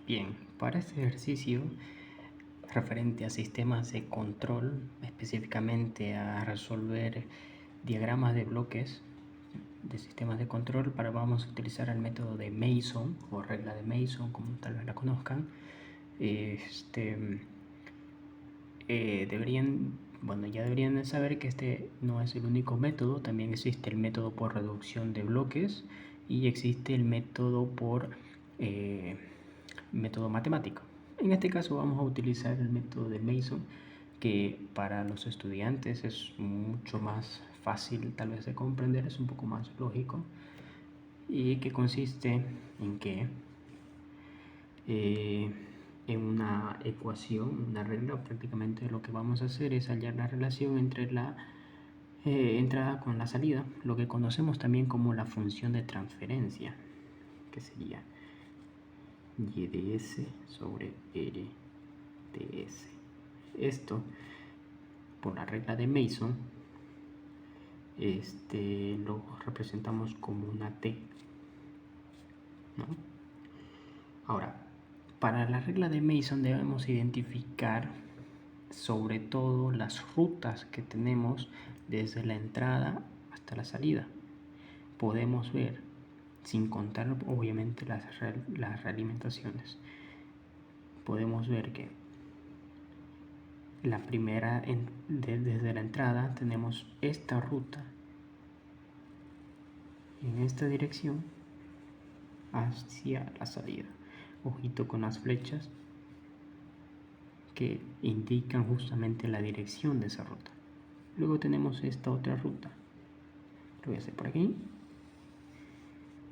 Bien, para este ejercicio referente a sistemas de control, específicamente a resolver diagramas de bloques de sistemas de control, vamos a utilizar el método de Mason o regla de Mason, como tal vez la conozcan. Ya deberían de saber que este no es el único método. También existe el método por reducción de bloques y existe el método por método matemático. En este caso vamos a utilizar el método de Mason, que para los estudiantes es mucho más fácil tal vez de comprender, es un poco más lógico, y que consiste en que en una ecuación, una regla, prácticamente lo que vamos a hacer es hallar la relación entre la entrada con la salida, lo que conocemos también como la función de transferencia, que sería y de s sobre r de s. Esto, por la regla de Mason, lo representamos como una t, ¿no? Ahora, para la regla de Mason debemos identificar sobre todo las rutas que tenemos desde la entrada hasta la salida. Podemos ver, sin contar obviamente las realimentaciones, podemos ver que la primera, desde la entrada tenemos esta ruta en esta dirección hacia la salida. Ojito con las flechas que indican justamente la dirección de esa ruta. Luego tenemos esta otra ruta, lo voy a hacer por aquí,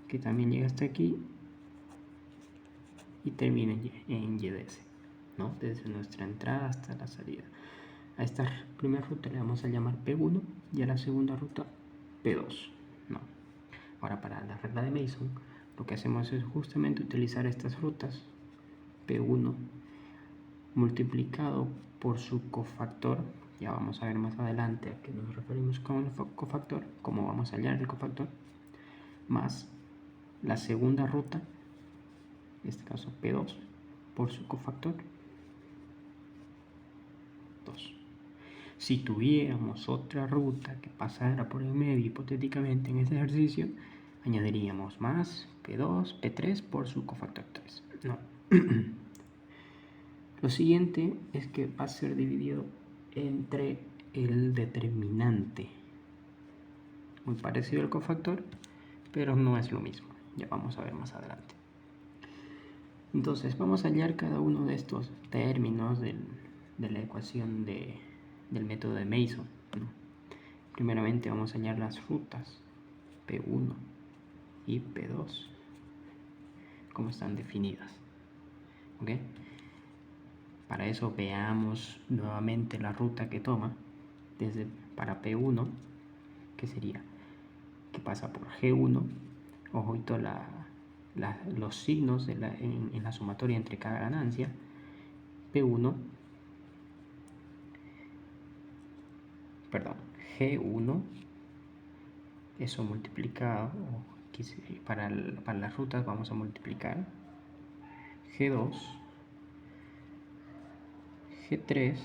que también llega hasta aquí y termina en YDS, ¿no? Desde nuestra entrada hasta la salida. A esta primera ruta le vamos a llamar P1 y a la segunda ruta P2, ¿no? Ahora, para la regla de Mason, lo que hacemos es justamente utilizar estas rutas, P1 multiplicado por su cofactor. Ya vamos a ver más adelante a qué nos referimos con el cofactor, cómo vamos a hallar el cofactor, más la segunda ruta, en este caso P2, por su cofactor 2. Si tuviéramos otra ruta que pasara por el medio, hipotéticamente en este ejercicio, añadiríamos más P2, P3 por su cofactor 3. No. Lo siguiente es que va a ser dividido entre el determinante. Muy parecido al cofactor, pero no es lo mismo. Ya vamos a ver más adelante. Entonces vamos a hallar cada uno de estos términos de la ecuación del método de Mason, ¿no? Primeramente vamos a hallar las rutas P1 y P2, como están definidas. ¿Ok? Para eso veamos nuevamente la ruta que toma para P1, que sería que pasa por G1. Ojito los signos en la sumatoria entre cada ganancia. P1, perdón, G1, eso multiplicado, para las rutas vamos a multiplicar G2, G3,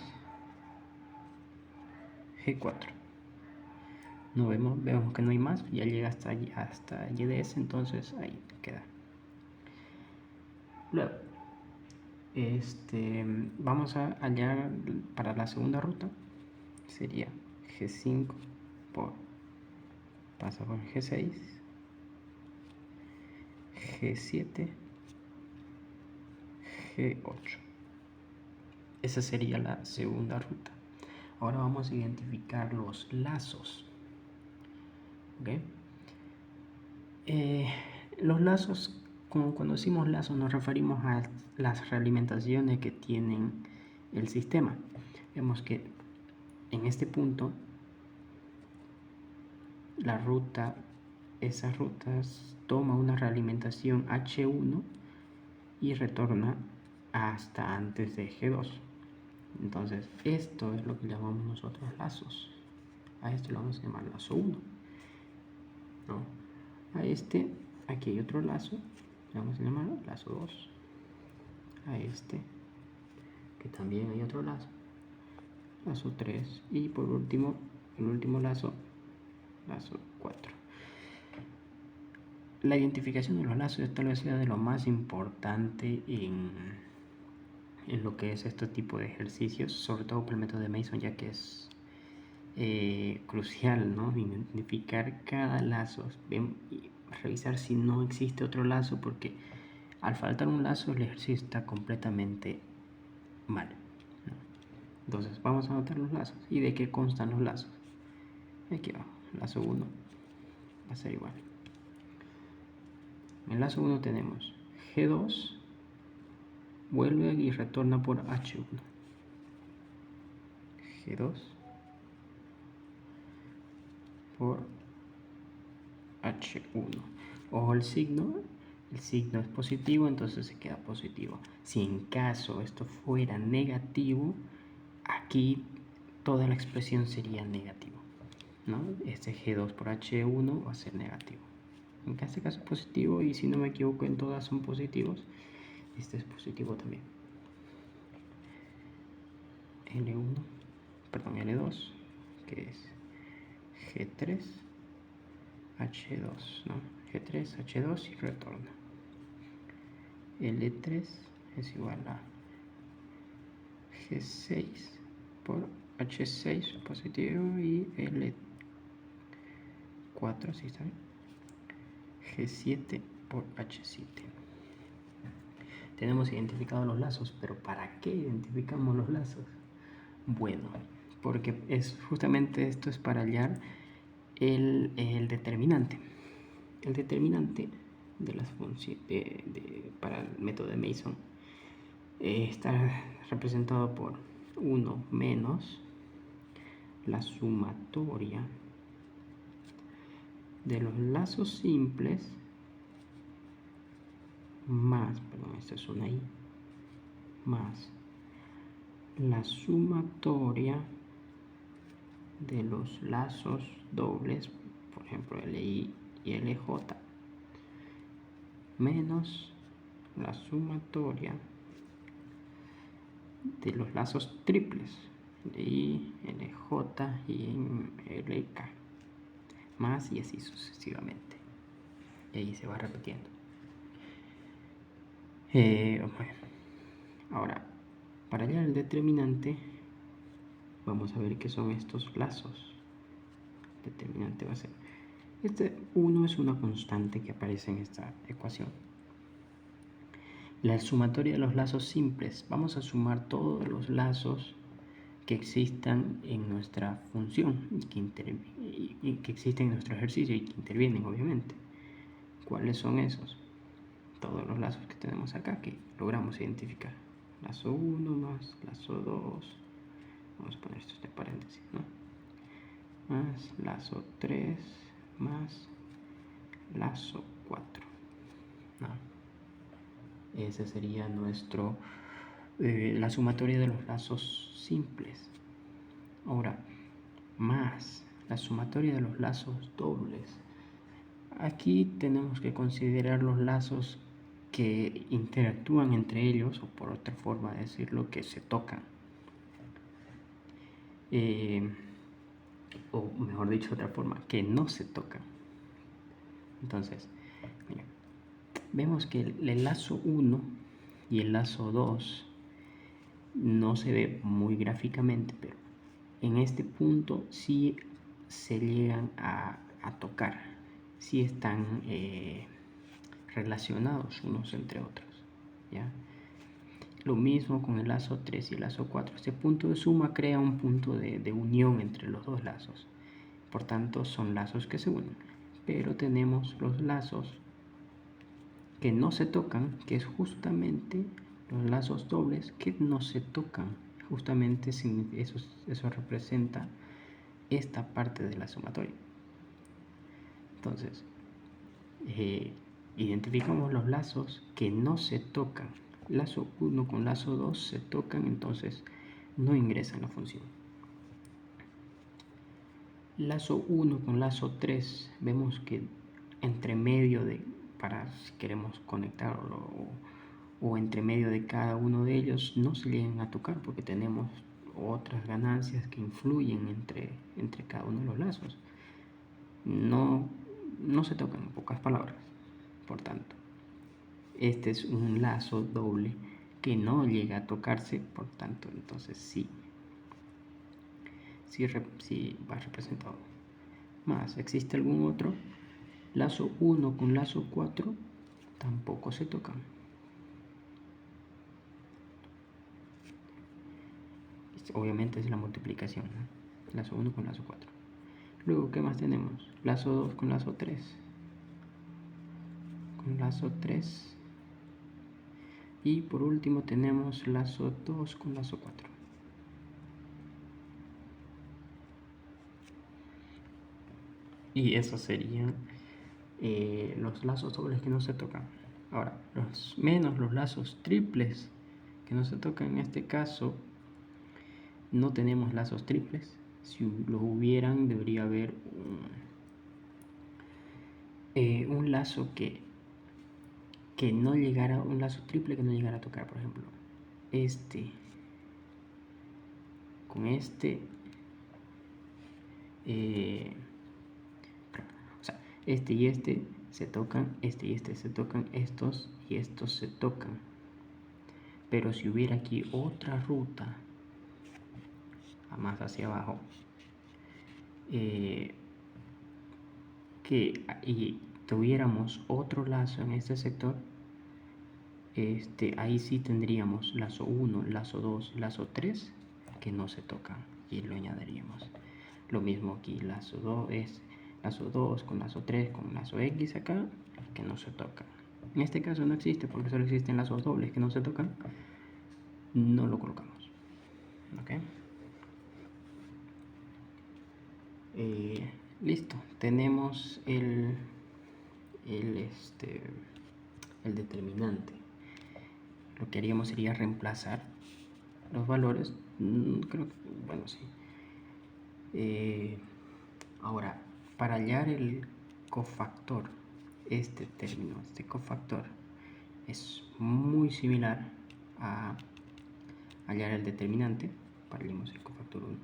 G4. No vemos que no hay más, ya llega hasta YDS, entonces ahí queda. Luego, vamos a hallar para la segunda ruta, sería G5 pasa por G6, G7, G8. Esa sería la segunda ruta. Ahora vamos a identificar los lazos. ¿Okay? Los lazos, cuando decimos lazos, nos referimos a las realimentaciones que tienen el sistema. Vemos que en este punto esas rutas toma una realimentación H1 y retorna hasta antes de G2. Entonces esto es lo que llamamos nosotros lazos. A esto lo vamos a llamar lazo 1, ¿no? A aquí hay otro lazo, le vamos a llamar lazo 2. a este, que también hay otro lazo 3, y por último, el último lazo 4. La identificación de los lazos tal vez sea de lo más importante en lo que es este tipo de ejercicios, sobre todo por el método de Mason, ya que es crucial, ¿no? Identificar cada lazo y revisar si no existe otro lazo, porque al faltar un lazo el ejercicio está completamente mal, ¿no? Entonces vamos a anotar los lazos. ¿Y de qué constan los lazos? Aquí abajo, lazo 1 va a ser igual. En el lazo 1 tenemos G2, vuelve y retorna por H1. G2 por H1. Ojo el signo es positivo, entonces se queda positivo. Si en caso esto fuera negativo, aquí toda la expresión sería negativo, ¿no? Este G2 por H1 va a ser negativo. En este caso es positivo, y si no me equivoco en todas son positivos. Este es positivo también. L2, que es G3 H2, ¿no? G3 H2 y retorna. L3 es igual a G6 por H6 positivo, y L4, ¿sí está bien? G7 por H7. Tenemos identificados los lazos, pero ¿para qué identificamos los lazos? Bueno, porque justamente esto es para hallar el determinante. El determinante de las funciones para el método de Mason está representado por 1 menos la sumatoria de los lazos simples más, perdón, esto es una I, más la sumatoria de los lazos dobles, por ejemplo LI y LJ, menos la sumatoria de los lazos triples, LI, LJ y LK, más y así sucesivamente, y ahí se va repitiendo. Bueno, ahora, para hallar el determinante, vamos a ver qué son estos lazos. El determinante va a ser, este 1 es una constante que aparece en esta ecuación. La sumatoria de los lazos simples, vamos a sumar todos los lazos que existan en nuestra función y que existen en nuestro ejercicio y que intervienen, obviamente. ¿Cuáles son esos? Todos los lazos que tenemos acá que logramos identificar. Lazo 1 más lazo 2, vamos a poner esto entre paréntesis, ¿no? Más lazo 3 más lazo 4, ¿no? Ese sería nuestro la sumatoria de los lazos simples. Ahora, más la sumatoria de los lazos dobles. Aquí tenemos que considerar los lazos que interactúan entre ellos, o por otra forma de decirlo, que se tocan. O mejor dicho, de otra forma, que no se tocan. Entonces, mira, vemos que el lazo 1 y el lazo 2 no se ve muy gráficamente, pero en este punto sí se llegan a tocar, sí están relacionados unos entre otros, ¿ya? Lo mismo con el lazo 3 y el lazo 4. Este punto de suma crea un punto de unión entre los dos lazos. Por tanto, son lazos que se unen. Pero tenemos los lazos que no se tocan, que es justamente los lazos dobles que no se tocan. Justamente eso representa esta parte de la sumatoria. Entonces, identificamos los lazos que no se tocan. Lazo 1 con lazo 2 se tocan, entonces no ingresan la función. Lazo 1 con lazo 3, vemos que entre medio para si queremos conectarlo o entre medio de cada uno de ellos no se lleguen a tocar porque tenemos otras ganancias que influyen entre cada uno de los lazos. No se tocan, en pocas palabras. Por tanto, este es un lazo doble que no llega a tocarse, por tanto, entonces sí va representado. Más, ¿existe algún otro? Lazo 1 con lazo 4 tampoco se tocan. Obviamente es la multiplicación, ¿no? Lazo 1 con lazo 4. Luego, ¿qué más tenemos? Lazo 2 con lazo 3. Con lazo 3. Y por último tenemos lazo 2 con lazo 4. Y esos serían los lazos dobles que no se tocan. Ahora, menos los lazos triples que no se tocan. En este caso no tenemos lazos triples. Si los hubieran, debería haber un lazo que no llegara, un lazo triple que no llegara a tocar. Por ejemplo, este con este, o sea, este y este se tocan, este y este se tocan, estos y estos se tocan. Pero si hubiera aquí otra ruta más hacia abajo, y tuviéramos otro lazo en este sector, ahí sí tendríamos lazo 1, lazo 2, lazo 3 que no se tocan y lo añadiríamos. Lo mismo aquí, lazo 2 es lazo 2 con lazo 3 con lazo X acá que no se tocan. En este caso no existe porque solo existen lazos dobles que no se tocan. No lo colocamos. ¿Ok? Listo. Tenemos el determinante. Lo que haríamos sería reemplazar los valores. Creo que, bueno, sí. Ahora, para hallar el cofactor, este cofactor es muy similar a hallar el determinante. Paremos el cofactor 1.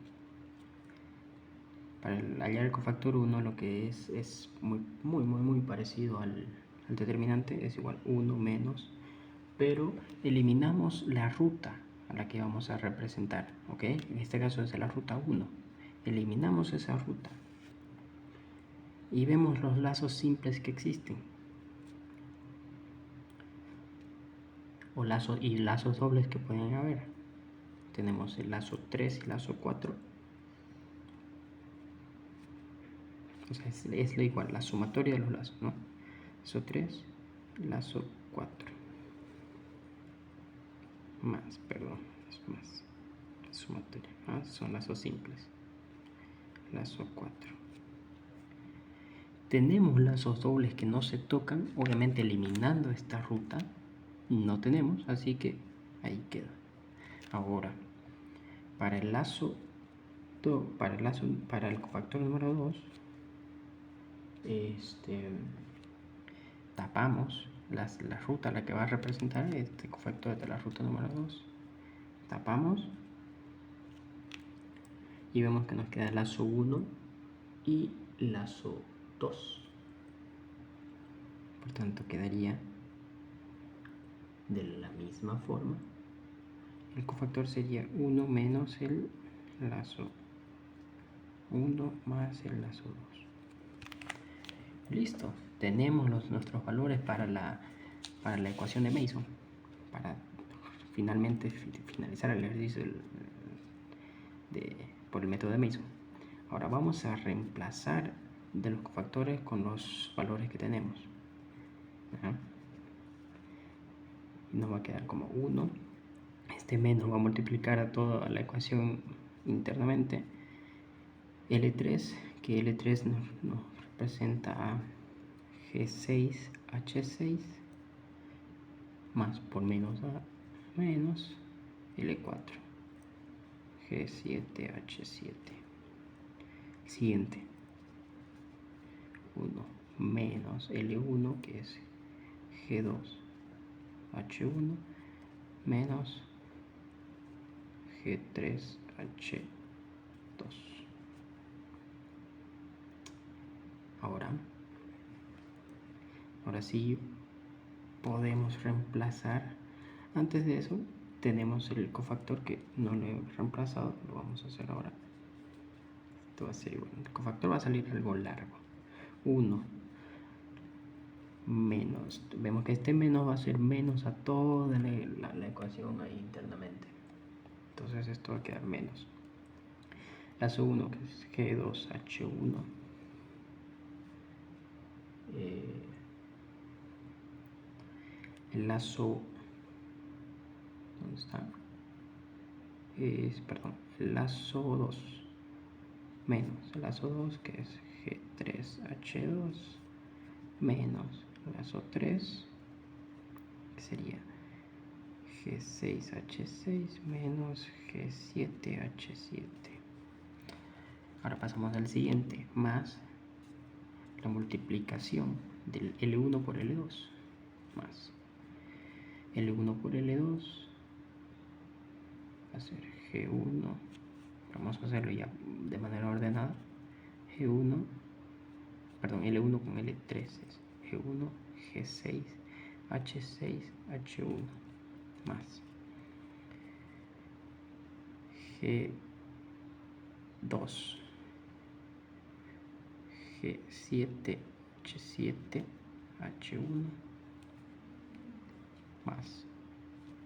Para hallar el cofactor 1 lo que es muy parecido al determinante, es igual 1 menos, pero eliminamos la ruta a la que vamos a representar, ¿ok? En este caso es la ruta 1. Eliminamos esa ruta y vemos los lazos simples que existen. O lazos dobles que pueden haber. Tenemos el lazo 3 y lazo 4. O sea, es lo igual, la sumatoria de los lazos, ¿no? Lazo 3, lazo 4. Más, perdón, es más. Sumatoria, son lazos simples. Lazo 4. Tenemos lazos dobles que no se tocan, obviamente eliminando esta ruta. No tenemos, así que ahí queda. Ahora, para el para el cofactor número 2, tapamos la ruta a la que va a representar este cofactor de la ruta número 2. Tapamos y vemos que nos queda lazo 1 y lazo 2. Por tanto, quedaría de la misma forma. El cofactor sería 1 menos el lazo 1 más el lazo 2. Listo, tenemos nuestros valores para la ecuación de Mason, para finalmente finalizar el ejercicio por el método de Mason. Ahora vamos a reemplazar de los cofactores con los valores que tenemos. Nos va a quedar como 1. Este menos va a multiplicar a toda la ecuación internamente. L3, que L3 nos representa a G6H6 más por menos a menos L4 G7H7. Siguiente, 1 menos L1 que es G2H2 H1 menos G3H2. Ahora sí podemos reemplazar. Antes de eso tenemos el cofactor que no lo he reemplazado, lo vamos a hacer ahora. Esto va a ser igual, el cofactor va a salir algo largo. 1 menos, vemos que este menos va a ser menos a toda la ecuación ahí internamente, entonces esto va a quedar menos. Lazo 1 que es G2H1 el lazo, ¿dónde está? El lazo 2 menos el lazo 2 que es G3H2 menos el lazo 3 que sería G6H6 menos G7H7. Ahora pasamos al siguiente, más la multiplicación del L1 por L2 más L1 por L2 va a ser G1, vamos a hacerlo ya de manera ordenada, G1, perdón, L1 con L3 es G1, G6, H6, H1 más G2, G7, H7, H1 más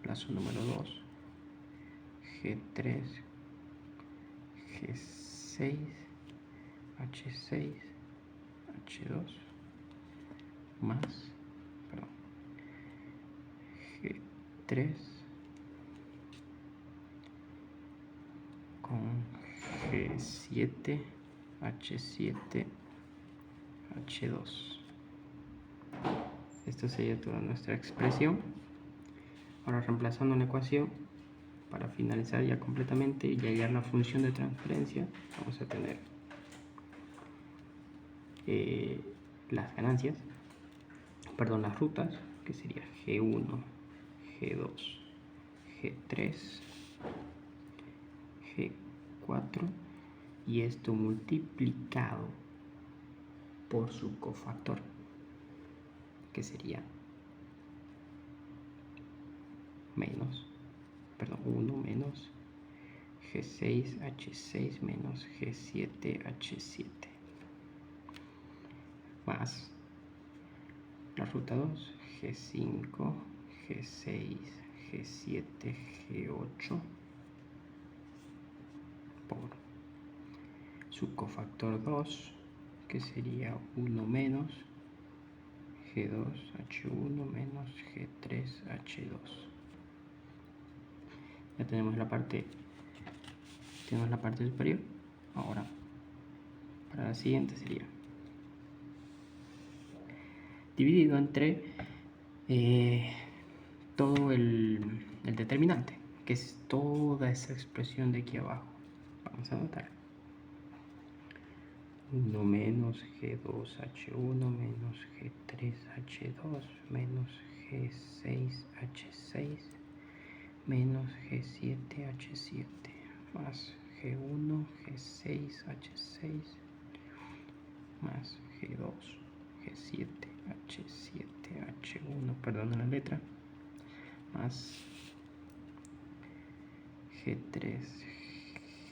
lazo número 2, G3, G6, H6, H2 más, perdón, G3 con G7, H7, H2. Esto sería toda nuestra expresión. Ahora reemplazando una ecuación para finalizar ya completamente y hallar la función de transferencia, vamos a tener las ganancias, perdón, las rutas, que sería G1, G2, G3, G4 y esto multiplicado por su cofactor, que sería menos, perdón, 1 menos G6, H6 menos G7, H7 más la ruta 2, G5, G6, G7, G8 por su cofactor 2, que sería 1 menos G2, H1 menos G3, H2. Ya tenemos la parte superior. Ahora para la siguiente sería dividido entre todo el determinante, que es toda esa expresión de aquí abajo. Vamos a anotar 1 menos G2H1 menos G3H2 menos G6H6 menos G7H7 más G1, G6H6 más G2, G7, H7, H1, perdón la letra, más G3,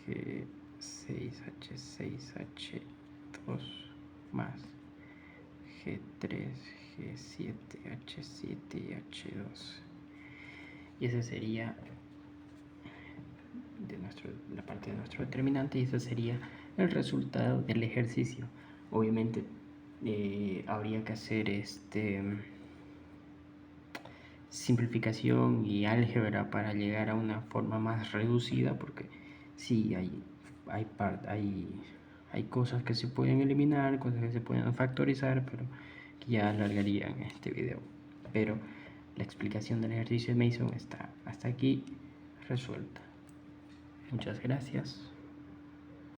G6, H6, H2 más G3, G7, H7 y H2. Y ese sería la parte de nuestro determinante, y ese sería el resultado del ejercicio. Obviamente habría que hacer simplificación y álgebra para llegar a una forma más reducida, porque sí hay cosas que se pueden eliminar, cosas que se pueden factorizar, pero que ya alargarían este video. Pero la explicación del ejercicio de Mason está hasta aquí resuelta. Muchas gracias.